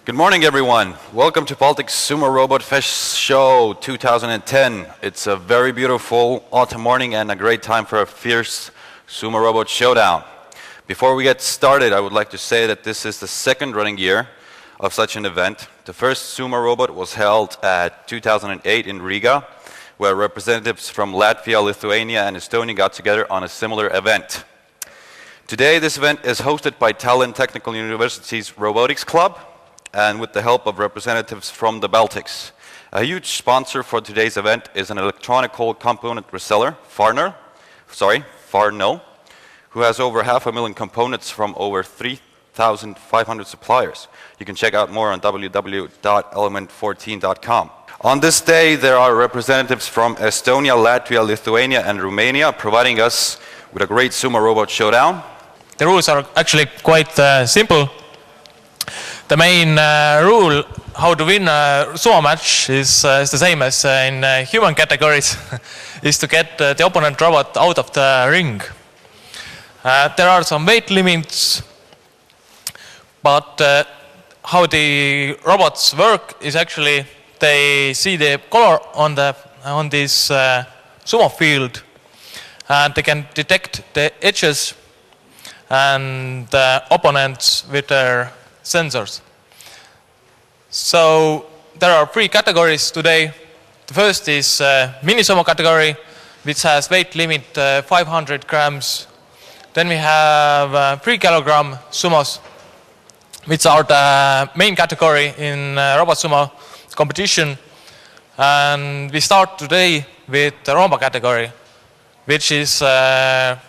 Good morning, everyone. Welcome to Baltic Sumo Robot Fest Show 2010. It's a very beautiful autumn morning and a great time for a fierce sumo robot showdown. Before we get started, I would like to say that this is the second running year of such an event. The first sumo robot was held at 2008 in Riga, where representatives from Latvia, Lithuania, and Estonia got together on a similar event. Today, this event is hosted by Tallinn Technical University's Robotics Club, and with the help of representatives from the Baltics. A huge sponsor for today's event is an electronic component reseller, Farnell, who has over 500,000 components from over 3,500 suppliers. You can check out more on www.element14.com. On this day, there are representatives from Estonia, Latvia, Lithuania, and Romania providing us with a great sumo robot showdown. The rules are actually quite simple. The main rule how to win a sumo match is the same as in human categories, is to get the opponent robot out of the ring. There are some weight limits, but how the robots work is actually they see the color on this sumo field, and they can detect the edges and the opponents with their sensors. So there are three categories today. The first is mini sumo category, which has weight limit 500 grams. Then we have 3 kilogram sumos, which are the main category in robot sumo competition. And we start today with the Roomba category, which are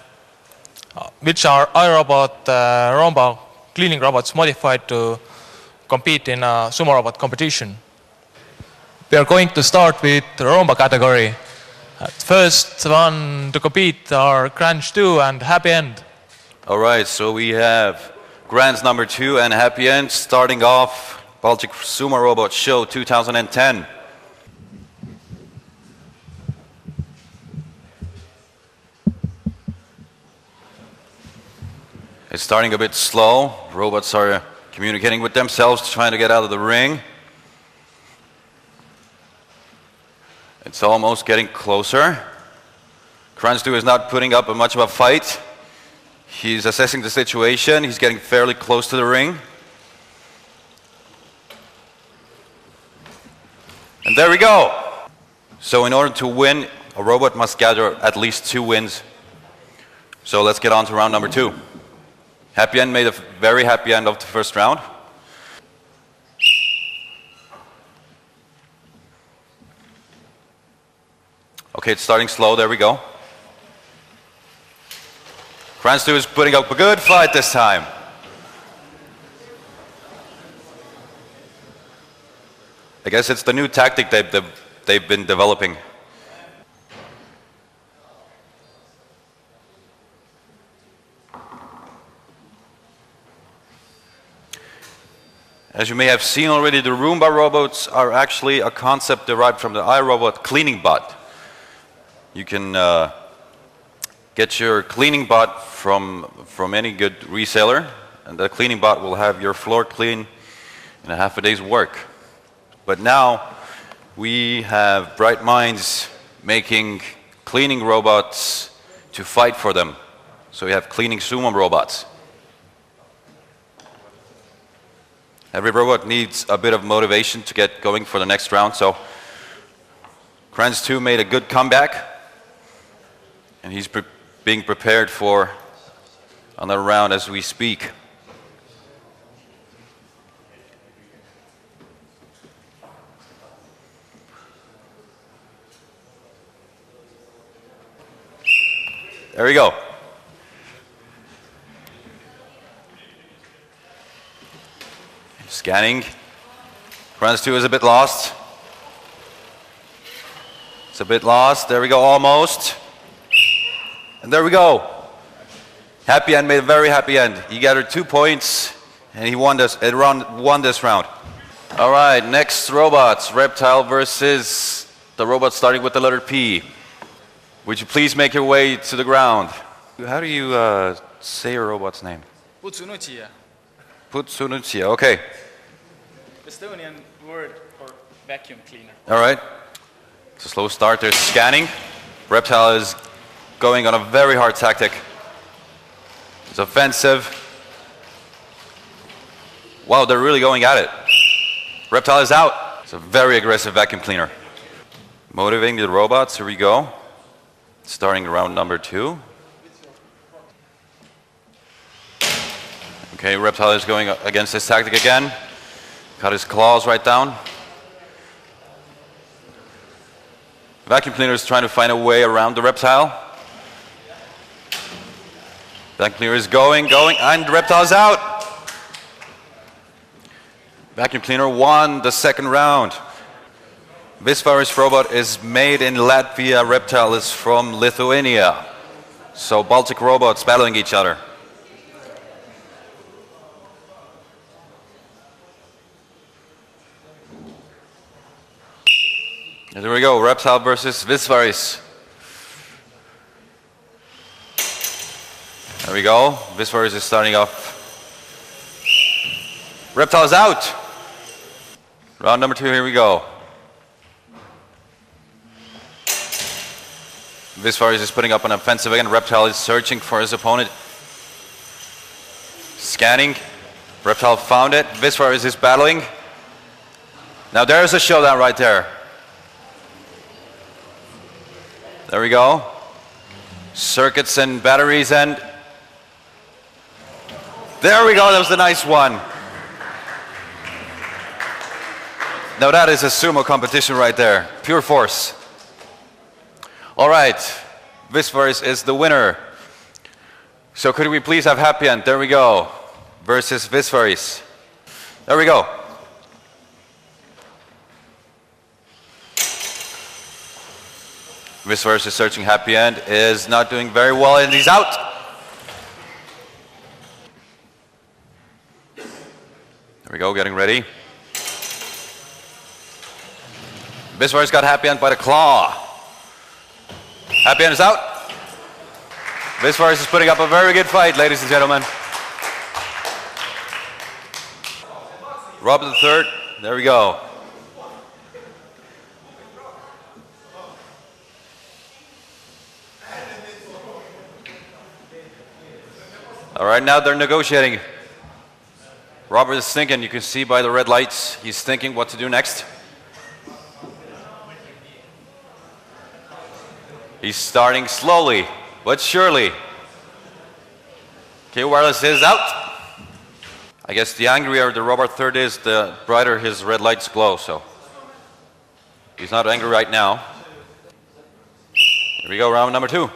iRobot Roomba cleaning robots modified to compete in a sumo robot competition. We are going to start with the Roomba category. First one to compete are Crunch 2 and Happy End. All right, so we have Grands number 2 and Happy End starting off Baltic Sumo Robot Show 2010. It's starting a bit slow. Robots are communicating with themselves, trying to get out of the ring. It's almost getting closer. Kranstu is not putting up much of a fight. He's assessing the situation. He's getting fairly close to the ring. And there we go. So in order to win, a robot must gather at least 2 wins. So let's get on to round number 2. Happy End made a very happy end of the first round. Okay, it's starting slow. There we go. Kranstu is putting up a good fight this time. I guess it's the new tactic they've been developing. As you may have seen already, the Roomba robots are actually a concept derived from the iRobot cleaning bot. You can get your cleaning bot from any good reseller, and the cleaning bot will have your floor clean in a half a day's work. But now we have bright minds making cleaning robots to fight for them. So we have cleaning sumo robots. Every robot needs a bit of motivation to get going for the next round, so Kranz 2 made a good comeback, and he's being prepared for another round as we speak. There we go. Scanning. Kranz 2 is a bit lost. It's a bit lost. There we go, almost. And there we go. Happy End made a very happy end. He gathered 2 points, and he won this round. All right, next robots. Reptile versus the robot starting with the letter P. Would you please make your way to the ground? How do you say your robot's name? Putsunutia. Putsunutia, okay. Estonian word for vacuum cleaner. All right. It's a slow start. They're scanning. Reptile is going on a very hard tactic. It's offensive. Wow, they're really going at it. Reptile is out. It's a very aggressive vacuum cleaner. Motivating the robots. Here we go. Starting round number 2. Okay, Reptile is going against this tactic again. Cut his claws right down. The vacuum cleaner is trying to find a way around the Reptile. Vacuum cleaner is going, and the Reptile is out. Vacuum cleaner won the second round. Visvaris robot is made in Latvia. Reptile is from Lithuania. So Baltic robots battling each other. And there we go, Reptile versus Visvaris. There we go, Visvaris is starting off. Reptile is out. Round number 2, here we go. Visvaris is putting up an offensive again. Reptile is searching for his opponent. Scanning. Reptile found it. Visvaris is battling. Now there's a showdown right there. There we go. Circuits and batteries and... There we go, that was the nice one. Now that is a sumo competition right there. Pure force. All right, Visvaris is the winner. So could we please have happy end? There we go. Versus Visvaris. There we go. Visvaris is searching happy end, is not doing very well, and he's out. There we go, getting ready. Visvaris got happy end by the claw. Happy end is out. Visvaris is putting up a very good fight, ladies and gentlemen. Robert the third, there we go. All right, now they're negotiating. Robert is thinking, you can see by the red lights, he's thinking what to do next. He's starting slowly, but surely. Okay, Wireless is out. I guess the angrier the Robot third is, the brighter his red lights glow, so. He's not angry right now. Here we go, round number 2.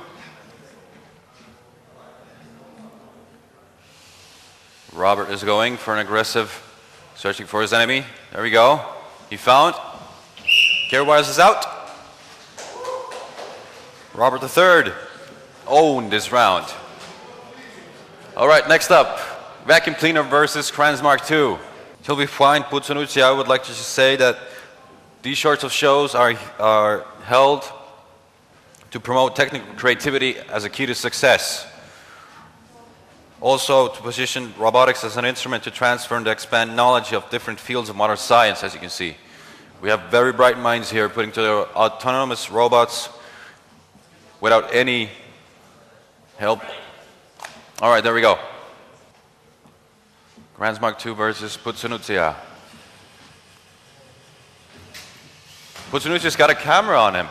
Robert is going for an aggressive, searching for his enemy. There we go. He found. Care Wireless is out. Robert the third owned this round. All right, next up, vacuum cleaner versus Kransmark 2. Till we find Putsunuchi, I would like to just say that these sorts of shows are held to promote technical creativity as a key to success. Also to position robotics as an instrument to transfer and expand knowledge of different fields of modern science, as you can see. We have very bright minds here putting together autonomous robots without any help. All right, there we go. Kransmark 2 versus Putsunutia. Putsunutia's got a camera on him.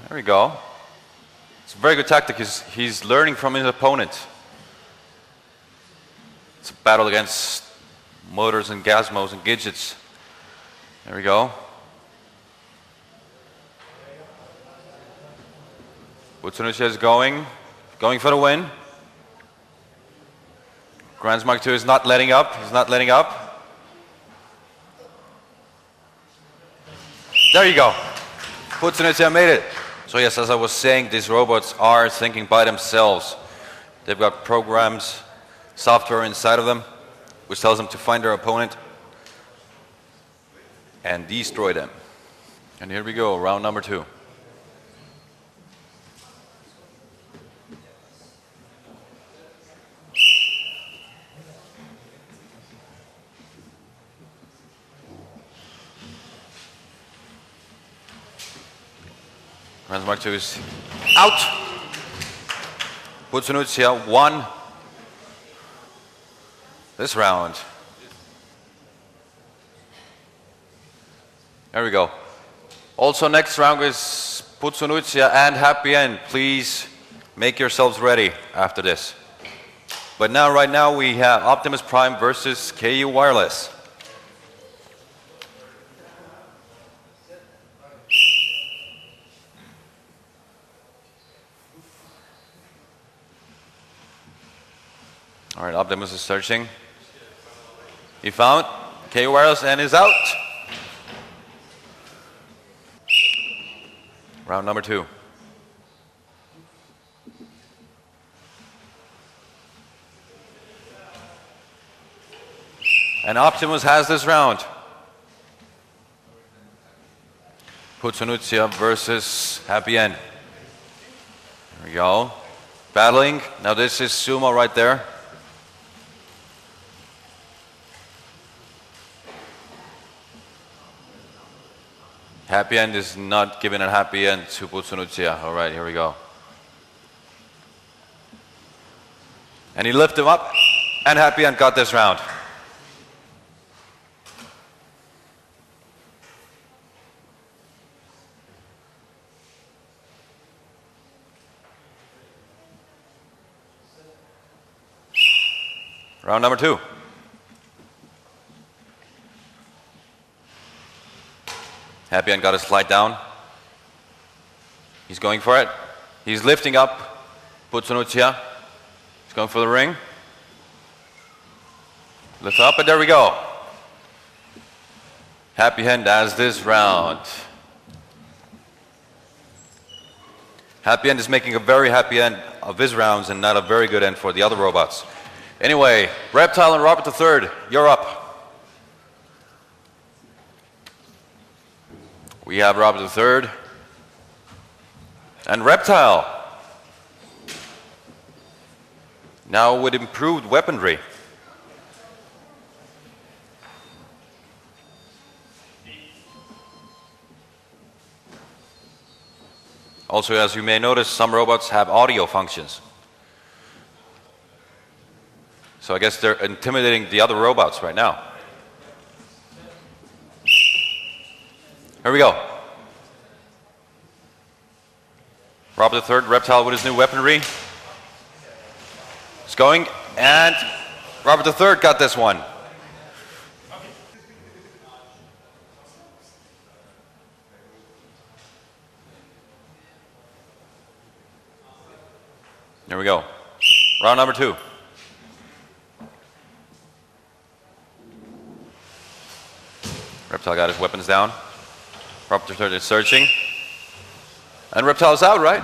There we go. It's a very good tactic. He's learning from his opponent. It's a battle against motors and gizmos and gadgets. There we go. Putsunutia is going for the win. Kransmark 2 is not letting up. He's not letting up. There you go. Putsunutia made it. So yes, as I was saying, these robots are thinking by themselves. They've got programs, software inside of them, which tells them to find their opponent and destroy them. And here we go, round number 2. Round mark 2 is out. Butsunucia won this round. There we go. Also next round is Butsunucia and Happy End. Please make yourselves ready after this. But now, right now, we have Optimus Prime versus KU Wireless. All right, Optimus is searching. He found KU Wireless and is out. Round number 2. And Optimus has this round. Butsunucia versus Happy End. There we go. Battling. Now this is Sumo right there. Happy End is not giving a happy end to Butsunucia. All right, here we go. And he lifted him up, and Happy End got this round. Round number 2. Happy End got his slide down. He's going for it. He's lifting up Butsunucia. He's going for the ring. Lift up, and there we go. Happy End has this round. Happy End is making a very happy end of his rounds and not a very good end for the other robots. Anyway, Reptile and Robert III, you're up. We have Robert III and Reptile. Now with improved weaponry. Also, as you may notice, some robots have audio functions. So I guess they're intimidating the other robots right now. Here we go. Robert III, Reptile with his new weaponry. It's going, and Robert III got this one. There we go. Round number 2. Reptile got his weapons down. Robert III is searching. And Reptile's out, right?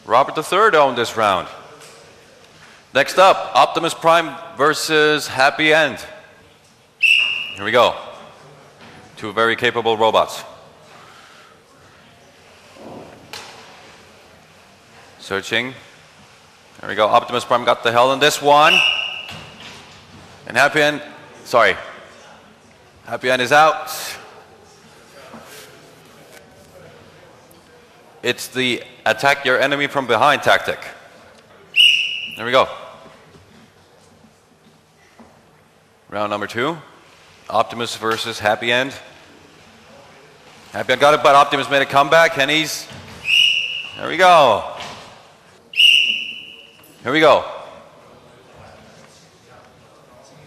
Robert III owned this round. Next up, Optimus Prime versus Happy End. Here we go. Two very capable robots. Searching. There we go. Optimus Prime got the hell in this one. And Happy End, sorry. Happy End is out. It's the attack your enemy from behind tactic. There we go. Round number 2. Optimus versus Happy End. Happy End got it, but Optimus made a comeback, and he's... There we go. Here we go.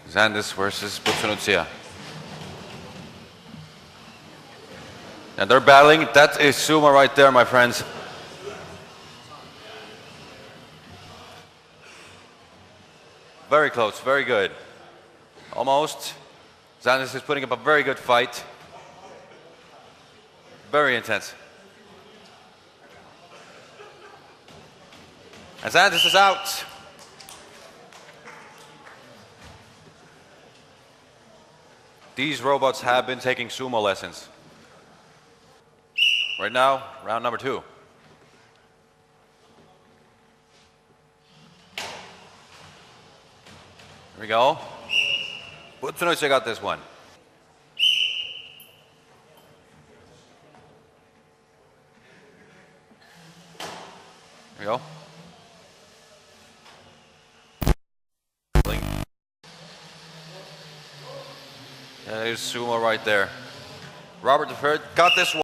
Xandis versus Butsunucia. And they're battling. That is Sumo right there, my friends. Very close, very good. Almost. Xandis is putting up a very good fight. Very intense. And Xandis is out. These robots have been taking sumo lessons. Right now, round number 2. Here we go. Butsunucia got this one. we go. Blink. There's Sumo right there. Robert the Third got this one.